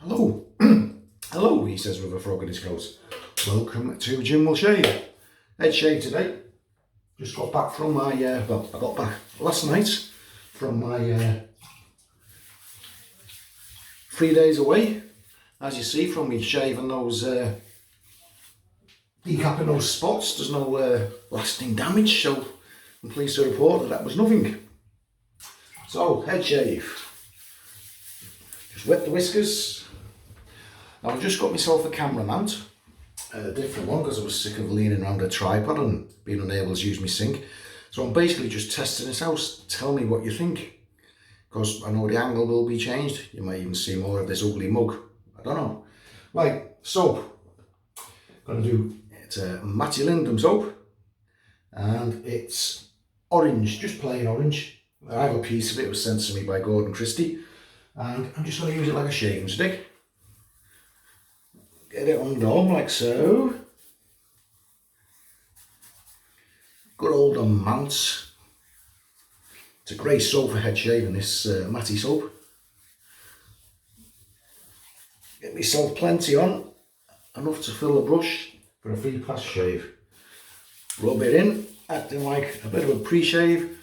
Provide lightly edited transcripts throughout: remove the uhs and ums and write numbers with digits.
Hello. Hello, he says with a frog in his throat. Welcome to Jim Will Shave. Head shave today. Just got back from my, well, I got back last night from my 3 days away. As you see from me shaving those, decapping those spots, there's no lasting damage, so I'm pleased to report that was nothing. So, head shave. Just wet the whiskers. Now I've just got myself a camera mount, a different one because I was sick of leaning around a tripod and being unable to use my sink. So I'm basically just testing this out. Tell me what you think, because I know the angle will be changed. You might even see more of this ugly mug. I don't know. Right, soap. Gonna do it's a Matti Lindholm soap, and it's orange, just plain orange. I have a piece of it, was sent to me by Gordon Christie, and I'm just going to use it like a shaving stick. Get it on down like so. Good old amount. It's a great soap for head shaving, this Matti soap. Get myself plenty on, enough to fill the brush for a free pass shave. Rub it in, acting like a bit of a pre-shave,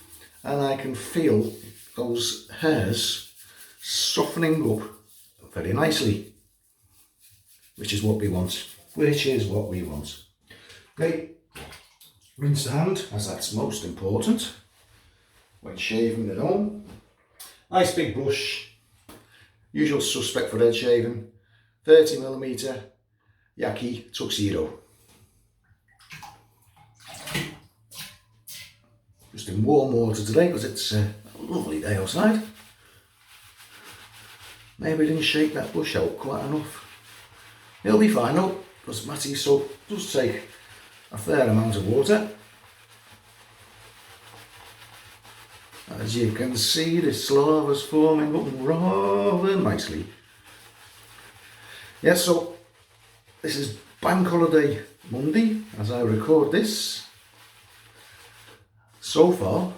and I can feel those hairs softening up very nicely, which is what we want. Okay, rinse the hand, as that's most important when shaving at home. Nice big brush, usual suspect for head shaving, 30mm Yaqi Tuxedo. Just in warm water today because it's a lovely day outside. Maybe I didn't shake that bush out quite enough. It'll be fine though, because Matti soap does take a fair amount of water. As you can see, this lava's forming up rather nicely. Yeah, so this is Bank Holiday Monday as I record this. So far,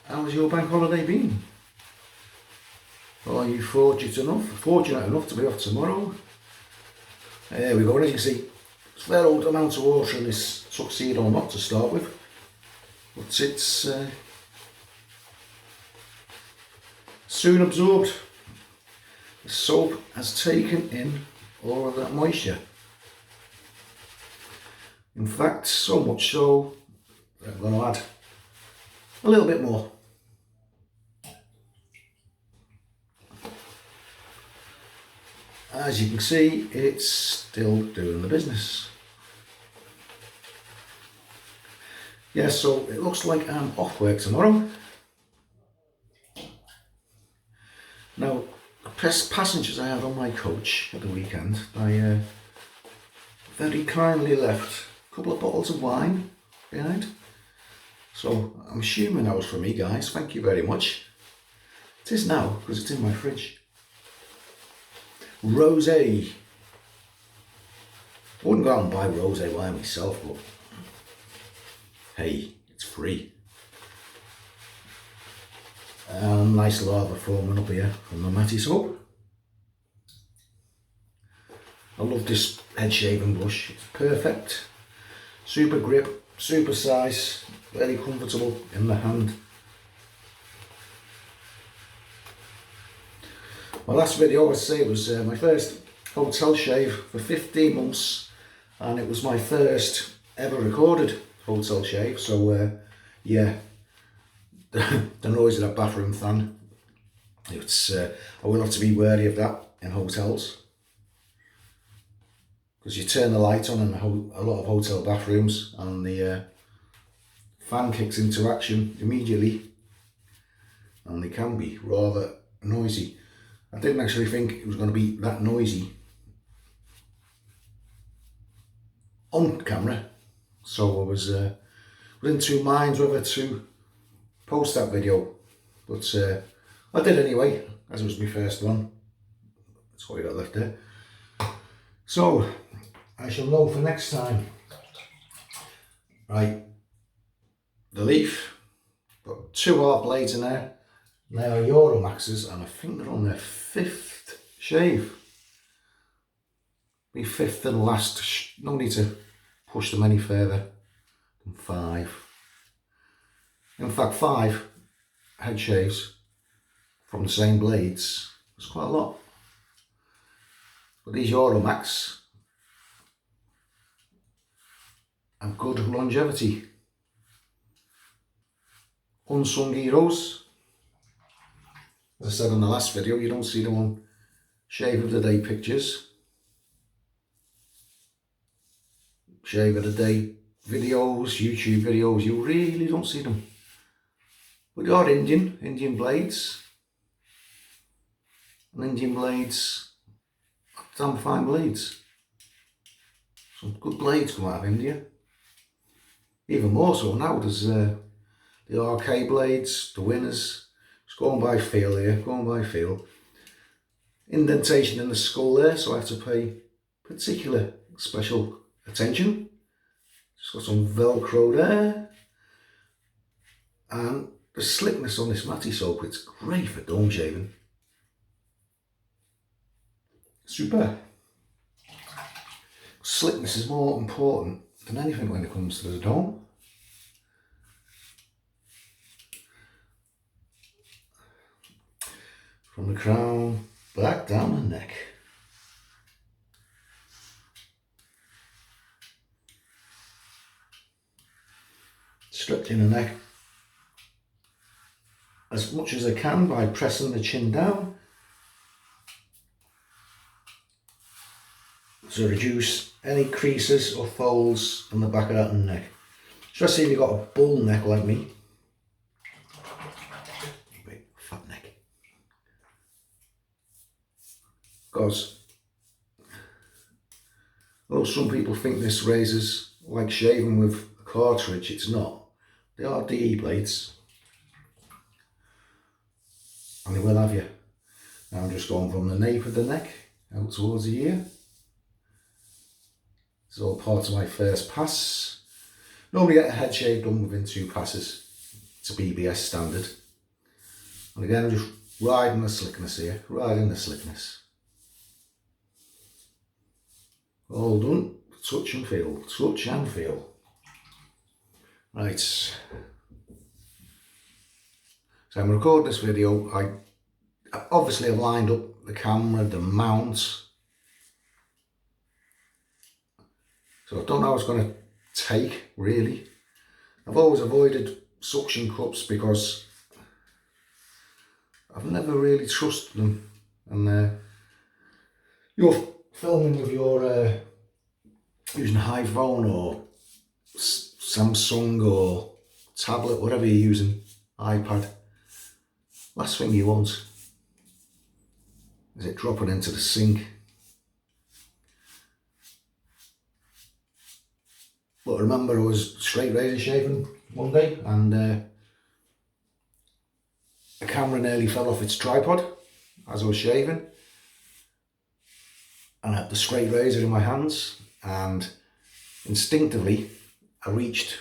how's your bank holiday been? Are you fortunate enough to be off tomorrow? There we go, as you can see, it's a fair old amount of water in this Tuxedo not to start with, but it's soon absorbed. The soap has taken in all of that moisture. In fact, so much so that I'm going to add a little bit more. As you can see, it's still doing the business. Yeah, so it looks like I'm off work tomorrow. Now, the passengers I had on my coach at the weekend, I very kindly left a couple of bottles of wine behind. So I'm assuming that was for me, guys. Thank you very much. It is now, because it's in my fridge. Rosé. I wouldn't go out and buy rosé wine myself, but hey, it's free. Nice lava forming up here from the Matti soap. I love this head shaving brush. It's perfect. Super grip, super size, very comfortable in the hand. My last video, I say, was my first hotel shave for 15 months, and it was my first ever recorded hotel shave. So yeah, the noise of that bathroom fan, it's I will have to be wary of that in hotels, because you turn the light on in a lot of hotel bathrooms and the fan kicks into action immediately, and they can be rather noisy. I didn't actually think it was going to be that noisy on camera, so I was in two minds whether to post that video, but I did anyway, as it was my first one. That's why I got left there. So I shall know for next time. Right, the leaf, got 2 half blades in there. They are Euromaxes, and I think they're on their 5th shave. be fifth and last. No need to push them any further than 5. In fact, 5 head shaves from the same blades is quite a lot. But these Euromax have good longevity. Unsung heroes. As I said in the last video, you don't see them on Shave of the Day pictures, Shave of the Day videos, YouTube videos, you really don't see them. But they are Indian blades. And Indian blades, damn fine blades. Some good blades come out of India. Even more so now, there's the RK blades, the winners. It's going by feel here, going by feel. Indentation in the skull there, so I have to pay particular special attention. Just got some Velcro there. And the slickness on this Matti soap, it's great for dome shaving. Super. Slickness is more important than anything when it comes to the dome. From the crown back down the neck. Stretching the neck as much as I can by pressing the chin down to reduce any creases or folds on the back of that neck. Especially if you've got a bull neck like me. Wait, fat neck. Because although some people think this razor's like shaving with a cartridge, it's not. They are DE blades. And they will have you. Now I'm just going from the nape of the neck out towards the ear. It's all part of my first pass. Normally get a head shave done within 2 passes. It's a BBS standard. And again, I'm just riding the slickness here, riding the slickness. All done, touch and feel, touch and feel. Right. So I'm recording this video. I obviously have lined up the camera, the mount. So I don't know how it's going to take, really. I've always avoided suction cups because I've never really trusted them. And you're filming with your using an iPhone or Samsung or tablet, whatever you're using, iPad. Last thing you want is it dropping into the sink. But I remember I was straight razor shaving one day and the camera nearly fell off its tripod as I was shaving. And I had the straight razor in my hands and instinctively I reached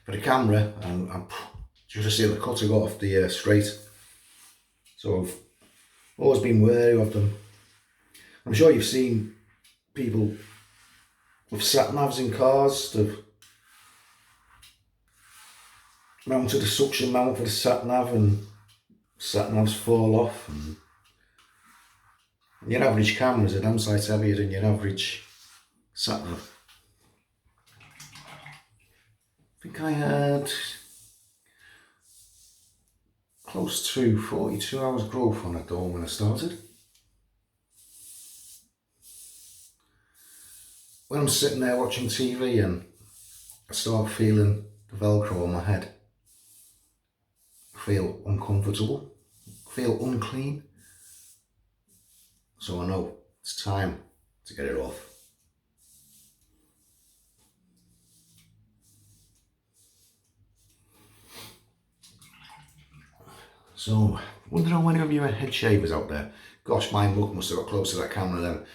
for the camera and I just see the cutter got off the straight. So I've always been wary of them. I'm sure you've seen people with sat navs in cars that have mounted a suction mount for the sat nav and sat navs fall off. And your average camera is a damn sight heavier than your average sat nav. I think I had close to 42 hours growth on a dome when I started. When I'm sitting there watching TV and I start feeling the Velcro on my head, I feel uncomfortable, I feel unclean. So I know it's time to get it off. So, wonder how many of you are head shavers out there. Gosh, my mug must have got close to that camera then.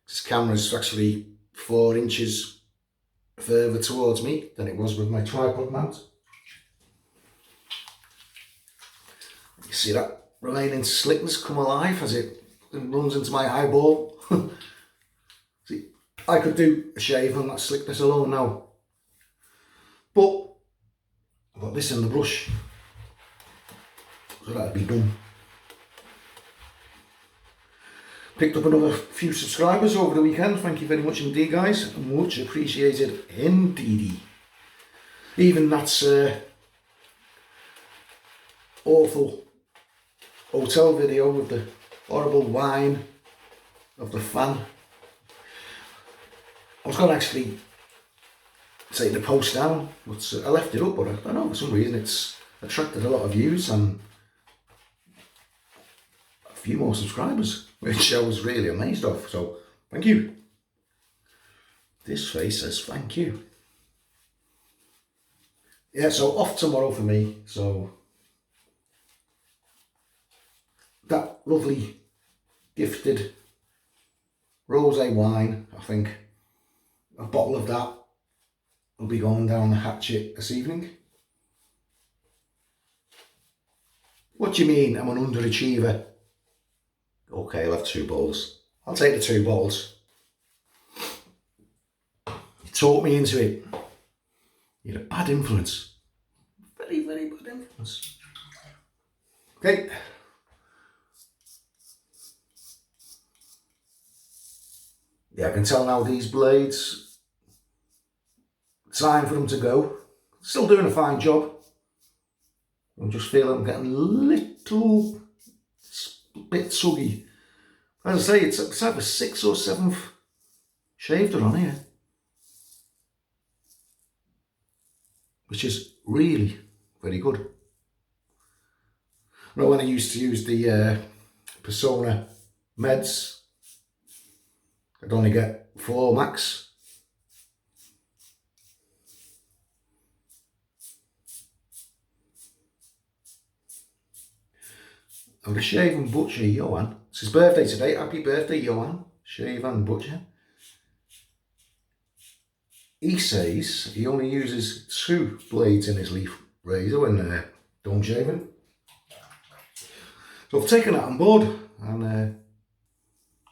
This camera is actually 4 inches further towards me than it was with my tripod mount. You see that remaining slickness come alive as it runs into my eyeball. I could do a shave and that slickness alone now. But I've got this in the brush, so that'd be done. Picked up another few subscribers over the weekend. Thank you very much indeed, guys. Much appreciated indeedy. Even that's awful hotel video with the horrible whine of the fan. I was going to actually take the post down, but I left it up, but I don't know, for some reason it's attracted a lot of views and a few more subscribers, which I was really amazed of, so thank you. This face says thank you. Yeah, so off tomorrow for me, so that lovely gifted rosé wine, I think a bottle of that will be going down the hatchet this evening. What do you mean I'm an underachiever? Okay, I'll have 2 bottles. I'll take the 2 bottles. You talked me into it. You're a bad influence. Very, very bad influence. Okay. Yeah, I can tell now these blades, time for them to go. Still doing a fine job. I just feel I'm getting a little bit soggy. As I say, it's either 6th or 7th shave done on here, which is really very good. I know when I used to use the Persona meds, I'd only get 4 max. I would have shaven Butcher Johan. It's his birthday today. Happy birthday, Johan. Shave and Butcher. He says he only uses 2 blades in his leaf razor when done shaving. So I've taken that on board and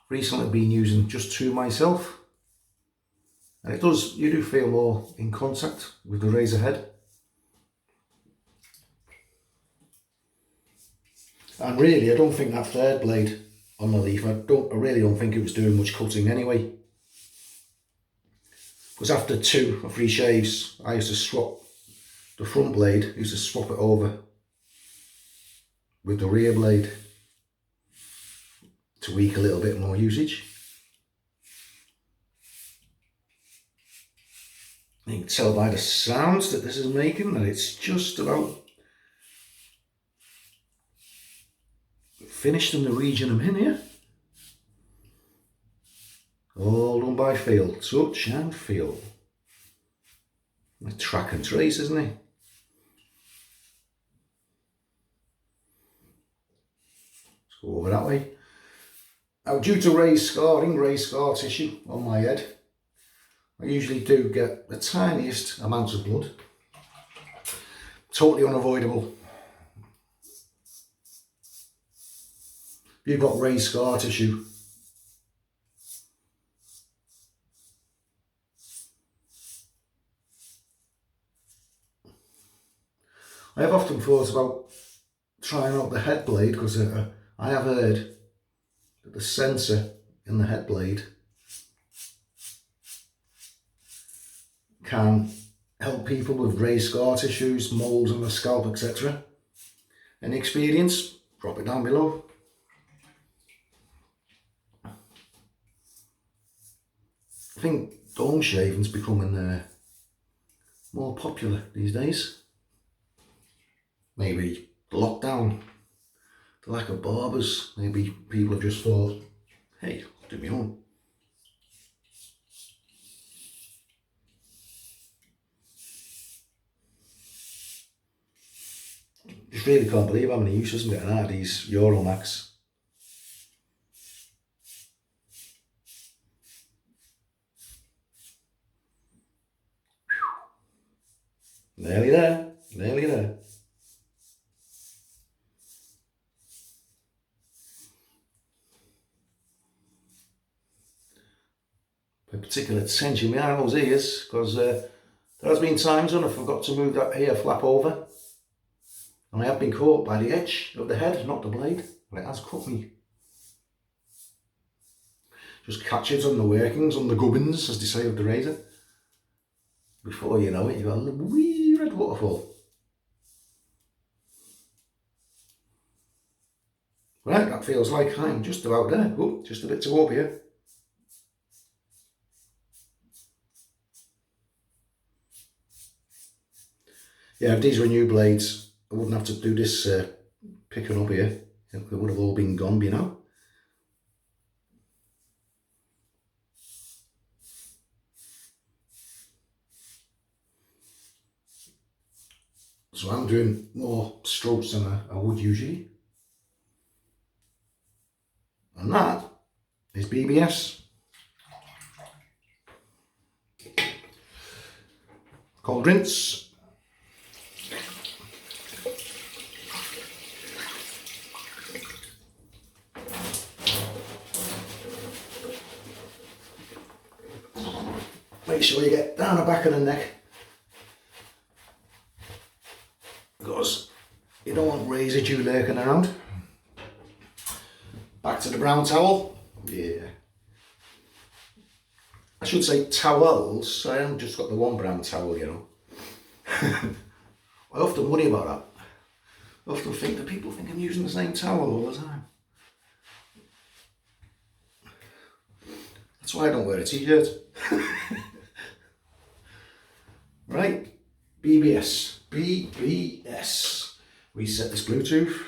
recently I've been using just 2 myself. And you do feel more in contact with the razor head. And really, I don't think that 3rd blade on the leaf, I really don't think it was doing much cutting anyway. Because after 2 or 3 shaves, I used to swap the front blade, I used to swap it over with the rear blade to eke a little bit more usage. You can tell by the sounds that this is making that it's just about finished in the region I'm in here. All done by feel, touch and feel. A track and trace, isn't it? Let's go over that way. Now, due to raised scar tissue on my head, I usually do get the tiniest amount of blood. Totally unavoidable. If you've got raised scar tissue, I have often thought about trying out the head blade because I have heard that the sensor in the head blade can help people with raised scar tissues, moles on the scalp, etc. Any experience? Drop it down below. I think dome shaving's becoming more popular these days. Maybe the lockdown, the lack of barbers, maybe people have just thought, hey, I'll do my own. Just really can't believe how many uses I'm getting out of these Euromax. Nearly there, nearly there. particular attention behind those ears, because there has been times when I forgot to move that ear flap over, and I have been caught by the edge of the head, not the blade, and it has cut me. Just catch it on the workings, on the gubbins, as they say, of the razor. Before you know it, you've got a little wee red waterfall. Right, that feels like I'm just about there. Oh, just a bit to go up here. Yeah, if these were new blades, I wouldn't have to do this picking up here. They would have all been gone by now. So I'm doing more strokes than I would usually. And that is BBS. Cold rinse. Make sure you get down the back of the neck, because you don't want residue lurking around. Back to the brown towel. Yeah. I should say towels. I haven't just got the one brown towel, you know. I often worry about that. I often think that people think I'm using the same towel all the time. That's why I don't wear a t-shirt. Right, BBS. BBS. Reset this Bluetooth.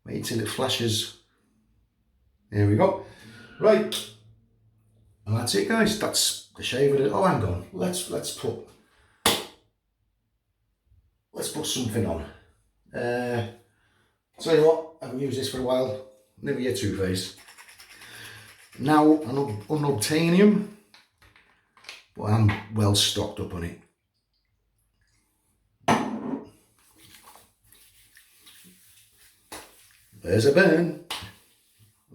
Wait till it flashes. There we go. Right, and that's it, guys. That's the shave of it. Oh, hang on. Let's put something on. Tell you what, I haven't used this for a while. Nivea Too Faced. Now an unobtainium, but I'm well stocked up on it. There's a burn.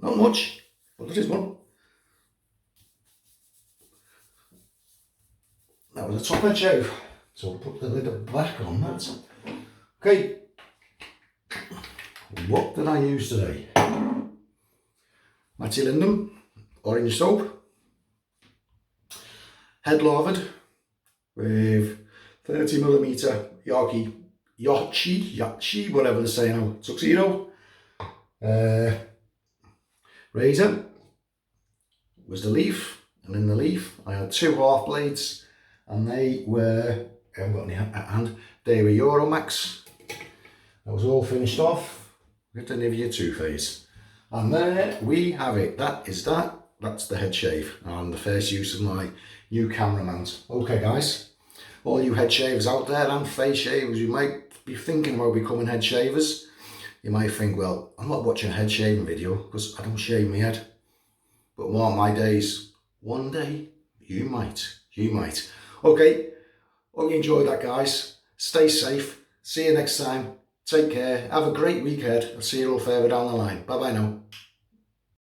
Not much, but there is one. That was a top edge shave. So I'll put the lid back on that. Okay. What did I use today? Matti Lindholm, orange soap. Head lathered with 30mm Yaqi, whatever they say now, Tuxedo. Razor was the leaf, and in the leaf I had two half blades, and they were, I haven't got any at hand, they were Euromax. That was all finished off with the Nivea Too Faced. And there we have it. That's the head shave and the first use of my new camera mount. Okay guys, all you head shavers out there and face shavers, you might be thinking about becoming head shavers. You might think, well, I'm not watching a head shaving video because I don't shave my head. But mark my days, one day you might. Okay, hope you enjoyed that, guys. Stay safe. See you next time. Take care. Have a great week ahead. I'll see you all further down the line. Bye bye now.